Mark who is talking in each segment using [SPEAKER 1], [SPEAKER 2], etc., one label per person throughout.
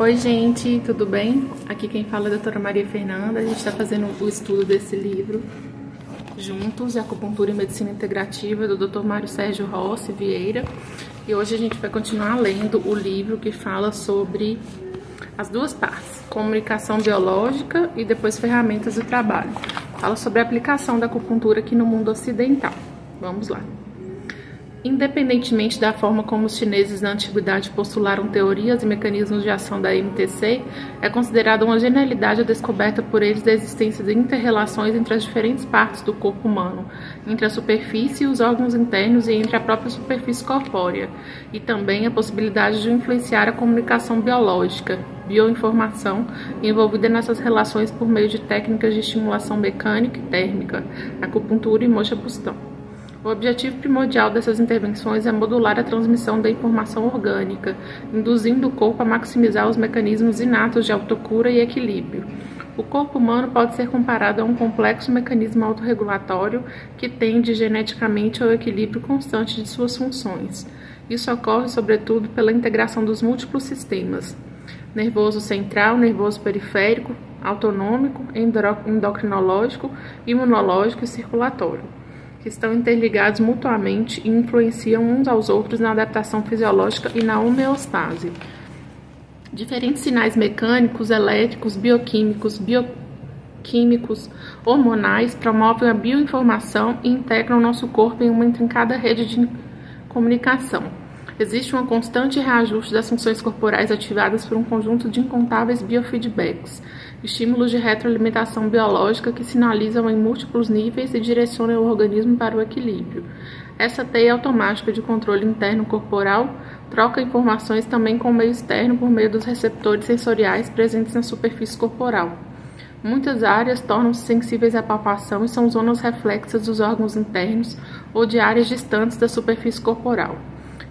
[SPEAKER 1] Oi gente, tudo bem? Aqui quem fala é a doutora Maria Fernanda. A gente está fazendo o estudo desse livro juntos, de Acupuntura e Medicina Integrativa, do Dr. Mário Sérgio Rossi Vieira. E hoje a gente vai continuar lendo o livro que fala sobre as duas partes, comunicação biológica e depois ferramentas do trabalho. Fala sobre a aplicação da acupuntura aqui no mundo ocidental. Vamos lá. Independentemente da forma como os chineses na antiguidade postularam teorias e mecanismos de ação da MTC, é considerada uma genialidade a descoberta por eles da existência de inter-relações entre as diferentes partes do corpo humano, entre a superfície e os órgãos internos e entre a própria superfície corpórea, e também a possibilidade de influenciar a comunicação biológica, bioinformação, envolvida nessas relações por meio de técnicas de estimulação mecânica e térmica, acupuntura e moxa-pustão. O objetivo primordial dessas intervenções é modular a transmissão da informação orgânica, induzindo o corpo a maximizar os mecanismos inatos de autocura e equilíbrio. O corpo humano pode ser comparado a um complexo mecanismo autorregulatório que tende geneticamente ao equilíbrio constante de suas funções. Isso ocorre, sobretudo, pela integração dos múltiplos sistemas: nervoso central, nervoso periférico, autonômico, endocrinológico, imunológico e circulatório, que estão interligados mutuamente e influenciam uns aos outros na adaptação fisiológica e na homeostase. Diferentes sinais mecânicos, elétricos, bioquímicos, hormonais promovem a bioinformação e integram nosso corpo em uma intrincada rede de comunicação. Existe um constante reajuste das funções corporais ativadas por um conjunto de incontáveis biofeedbacks, estímulos de retroalimentação biológica que sinalizam em múltiplos níveis e direcionam o organismo para o equilíbrio. Essa teia automática de controle interno corporal troca informações também com o meio externo por meio dos receptores sensoriais presentes na superfície corporal. Muitas áreas tornam-se sensíveis à palpação e são zonas reflexas dos órgãos internos ou de áreas distantes da superfície corporal.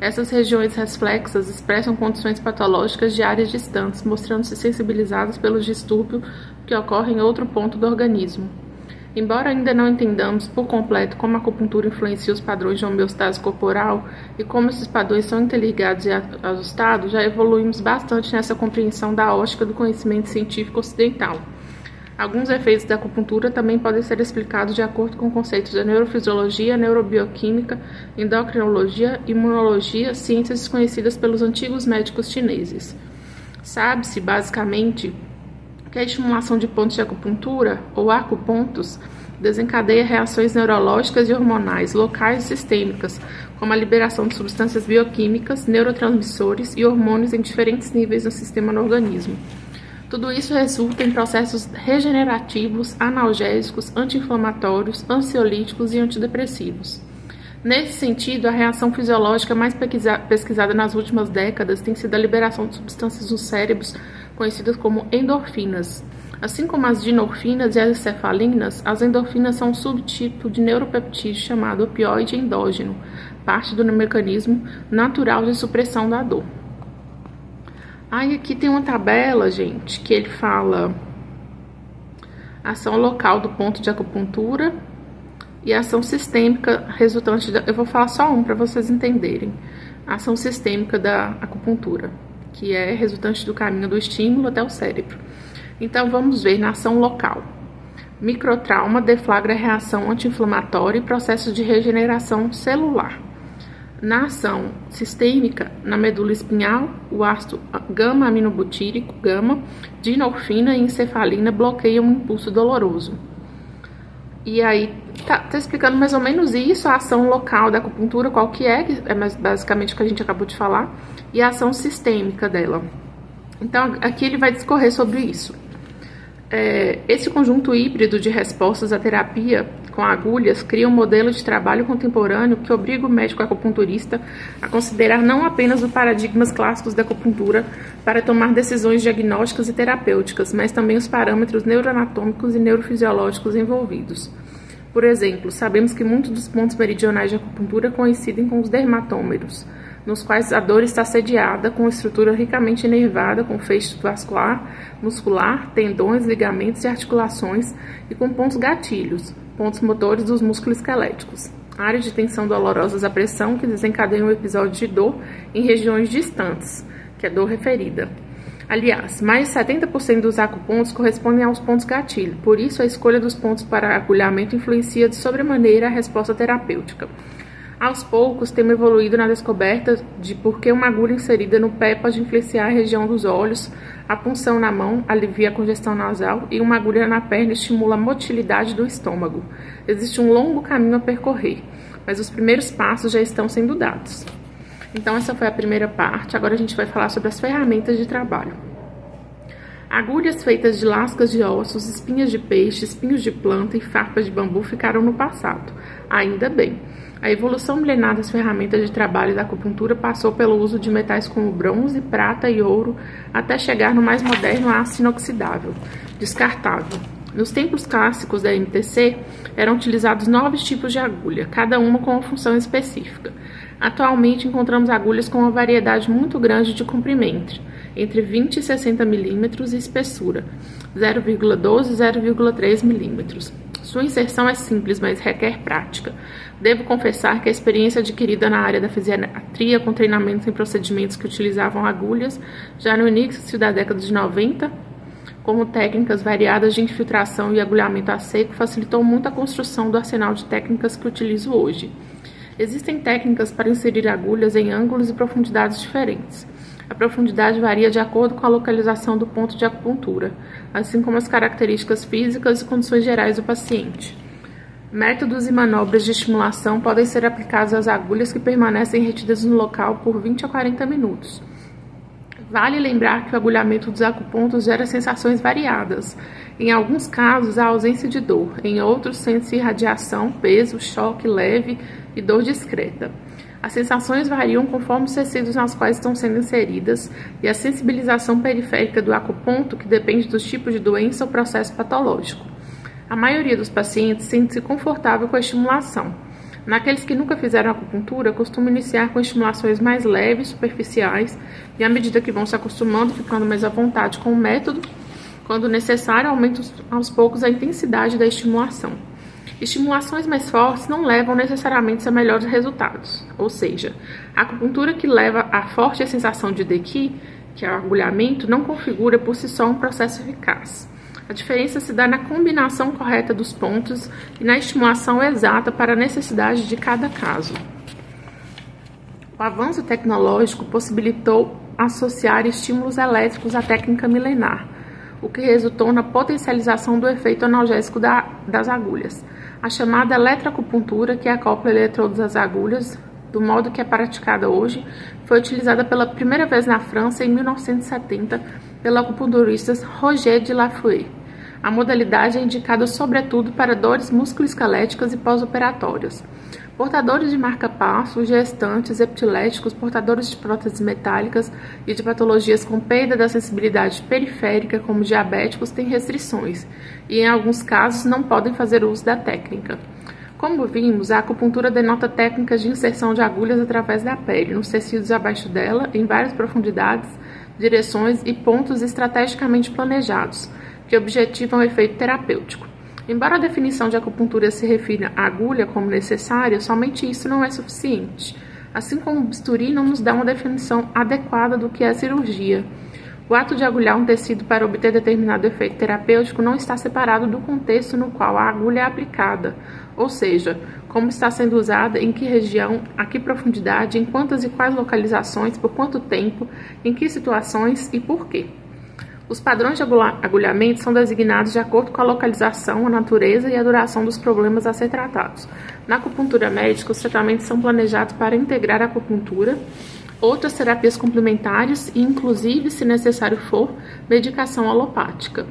[SPEAKER 1] Essas regiões reflexas expressam condições patológicas de áreas distantes, mostrando-se sensibilizadas pelos distúrbios que ocorrem em outro ponto do organismo. Embora ainda não entendamos por completo como a acupuntura influencia os padrões de homeostase corporal e como esses padrões são interligados e ajustados, já evoluímos bastante nessa compreensão da ótica do conhecimento científico ocidental. Alguns efeitos da acupuntura também podem ser explicados de acordo com conceitos da neurofisiologia, neurobioquímica, endocrinologia, imunologia, ciências desconhecidas pelos antigos médicos chineses. Sabe-se, basicamente, que a estimulação de pontos de acupuntura, ou acupontos, desencadeia reações neurológicas e hormonais locais e sistêmicas, como a liberação de substâncias bioquímicas, neurotransmissores e hormônios em diferentes níveis do sistema no organismo. Tudo isso resulta em processos regenerativos, analgésicos, anti-inflamatórios, ansiolíticos e antidepressivos. Nesse sentido, a reação fisiológica mais pesquisada nas últimas décadas tem sido a liberação de substâncias nos cérebros conhecidas como endorfinas. Assim como as dinorfinas e as encefalinas, as endorfinas são um subtipo de neuropeptídeo chamado opioide endógeno, parte do mecanismo natural de supressão da dor. Aí aqui tem uma tabela, gente, que ele fala ação local do ponto de acupuntura e ação sistêmica resultante eu vou falar só um para vocês entenderem. Ação sistêmica da acupuntura, que é resultante do caminho do estímulo até o cérebro. Então vamos ver na ação local. Microtrauma deflagra reação anti-inflamatória e processo de regeneração celular. Na ação sistêmica, na medula espinhal, o ácido gama-aminobutírico, gama, dinorfina e encefalina bloqueiam um impulso doloroso. E aí, tá explicando mais ou menos isso, a ação local da acupuntura, qual que é basicamente o que a gente acabou de falar, e a ação sistêmica dela. Então, aqui ele vai discorrer sobre isso. Esse conjunto híbrido de respostas à terapia com agulhas cria um modelo de trabalho contemporâneo que obriga o médico acupunturista a considerar não apenas os paradigmas clássicos da acupuntura para tomar decisões diagnósticas e terapêuticas, mas também os parâmetros neuroanatômicos e neurofisiológicos envolvidos. Por exemplo, sabemos que muitos dos pontos meridionais de acupuntura coincidem com os dermatômeros, nos quais a dor está sediada com estrutura ricamente inervada, com feixe vascular, muscular, tendões, ligamentos e articulações e com pontos gatilhos, pontos motores dos músculos esqueléticos. Áreas de tensão dolorosas à pressão que desencadeiam um episódio de dor em regiões distantes, que é dor referida. Aliás, mais de 70% dos acupontos correspondem aos pontos gatilho, por isso a escolha dos pontos para agulhamento influencia de sobremaneira a resposta terapêutica. Aos poucos, temos evoluído na descoberta de por que uma agulha inserida no pé pode influenciar a região dos olhos, a punção na mão alivia a congestão nasal e uma agulha na perna estimula a motilidade do estômago. Existe um longo caminho a percorrer, mas os primeiros passos já estão sendo dados. Então essa foi a primeira parte, agora a gente vai falar sobre as ferramentas de trabalho. Agulhas feitas de lascas de ossos, espinhas de peixe, espinhos de planta e farpas de bambu ficaram no passado. Ainda bem. A evolução milenar das ferramentas de trabalho da acupuntura passou pelo uso de metais como bronze, prata e ouro, até chegar no mais moderno aço inoxidável, descartável. Nos tempos clássicos da MTC, eram utilizados 9 tipos de agulha, cada uma com uma função específica. Atualmente, encontramos agulhas com uma variedade muito grande de comprimento, entre 20 e 60 milímetros e espessura, 0,12 e 0,3 milímetros. Sua inserção é simples, mas requer prática. Devo confessar que a experiência adquirida na área da fisiatria com treinamentos em procedimentos que utilizavam agulhas, já no início da década de 90, como técnicas variadas de infiltração e agulhamento a seco, facilitou muito a construção do arsenal de técnicas que utilizo hoje. Existem técnicas para inserir agulhas em ângulos e profundidades diferentes. A profundidade varia de acordo com a localização do ponto de acupuntura, assim como as características físicas e condições gerais do paciente. Métodos e manobras de estimulação podem ser aplicados às agulhas que permanecem retidas no local por 20 a 40 minutos. Vale lembrar que o agulhamento dos acupontos gera sensações variadas. Em alguns casos, há ausência de dor, em outros, sente-se radiação, peso, choque leve e dor discreta. As sensações variam conforme os tecidos nas quais estão sendo inseridas e a sensibilização periférica do acuponto, que depende dos tipos de doença ou processo patológico. A maioria dos pacientes sente-se confortável com a estimulação. Naqueles que nunca fizeram acupuntura, costumam iniciar com estimulações mais leves, superficiais, e à medida que vão se acostumando, ficando mais à vontade com o método, quando necessário, aumentam aos poucos a intensidade da estimulação. Estimulações mais fortes não levam necessariamente a melhores resultados, ou seja, a acupuntura que leva à forte sensação de Deki, que é o agulhamento, não configura por si só um processo eficaz. A diferença se dá na combinação correta dos pontos e na estimulação exata para a necessidade de cada caso. O avanço tecnológico possibilitou associar estímulos elétricos à técnica milenar, o que resultou na potencialização do efeito analgésico das agulhas. A chamada eletroacupuntura, que acopla eletrodos às agulhas, do modo que é praticada hoje, foi utilizada pela primeira vez na França em 1970 pelo acupunturista Roger de Lafoué. A modalidade é indicada sobretudo para dores musculoesqueléticas e pós-operatórias. Portadores de marca-passo, gestantes, epiléticos, portadores de próteses metálicas e de patologias com perda da sensibilidade periférica, como diabéticos, têm restrições e, em alguns casos, não podem fazer uso da técnica. Como vimos, a acupuntura denota técnicas de inserção de agulhas através da pele, nos tecidos abaixo dela, em várias profundidades, direções e pontos estrategicamente planejados, que objetivam o efeito terapêutico. Embora a definição de acupuntura se refira à agulha como necessária, somente isso não é suficiente. Assim como o bisturi não nos dá uma definição adequada do que é cirurgia. O ato de agulhar um tecido para obter determinado efeito terapêutico não está separado do contexto no qual a agulha é aplicada, ou seja, como está sendo usada, em que região, a que profundidade, em quantas e quais localizações, por quanto tempo, em que situações e por quê. Os padrões de agulhamento são designados de acordo com a localização, a natureza e a duração dos problemas a ser tratados. Na acupuntura médica, os tratamentos são planejados para integrar a acupuntura, outras terapias complementares e, inclusive, se necessário for, medicação alopática.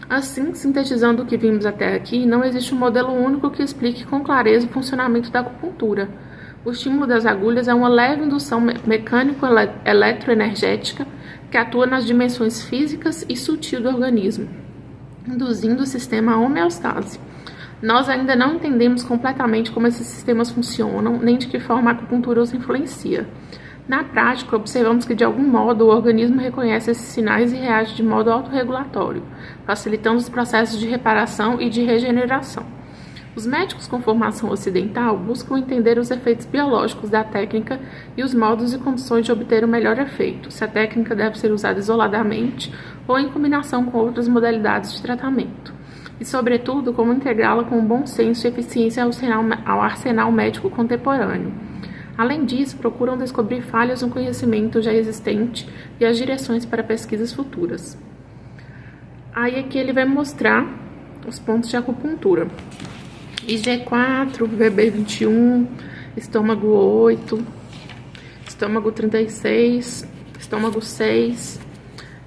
[SPEAKER 1] Assim, sintetizando o que vimos até aqui, não existe um modelo único que explique com clareza o funcionamento da acupuntura. O estímulo das agulhas é uma leve indução mecânico-eletroenergética que atua nas dimensões físicas e sutil do organismo, induzindo o sistema à homeostase. Nós ainda não entendemos completamente como esses sistemas funcionam, nem de que forma a acupuntura os influencia. Na prática, observamos que, de algum modo, o organismo reconhece esses sinais e reage de modo autorregulatório, facilitando os processos de reparação e de regeneração. Os médicos com formação ocidental buscam entender os efeitos biológicos da técnica e os modos e condições de obter o melhor efeito, se a técnica deve ser usada isoladamente ou em combinação com outras modalidades de tratamento, e, sobretudo, como integrá-la com bom senso e eficiência ao arsenal médico contemporâneo. Além disso, procuram descobrir falhas no conhecimento já existente e as direções para pesquisas futuras. Aí aqui ele vai mostrar os pontos de acupuntura. IG4, VB21, estômago 8, estômago 36, estômago 6.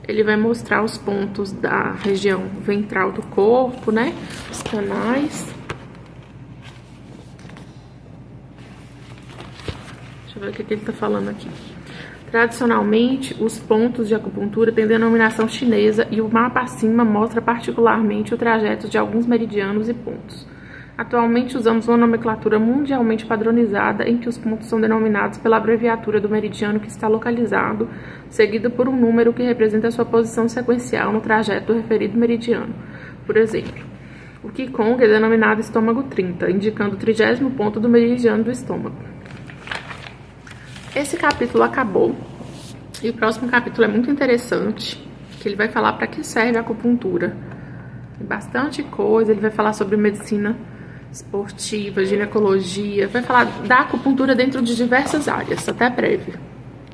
[SPEAKER 1] Ele vai mostrar os pontos da região ventral do corpo, né? Os canais. Deixa eu ver o que ele tá falando aqui. Tradicionalmente, os pontos de acupuntura têm denominação chinesa e o mapa acima mostra particularmente o trajeto de alguns meridianos e pontos. Atualmente usamos uma nomenclatura mundialmente padronizada em que os pontos são denominados pela abreviatura do meridiano que está localizado, seguido por um número que representa a sua posição sequencial no trajeto do referido meridiano. Por exemplo, o Qigong é denominado estômago 30, indicando o 30º ponto do meridiano do estômago. Esse capítulo acabou e o próximo capítulo é muito interessante, que ele vai falar para que serve a acupuntura. Tem bastante coisa, ele vai falar sobre medicina esportiva, ginecologia, vai falar da acupuntura dentro de diversas áreas. Até breve.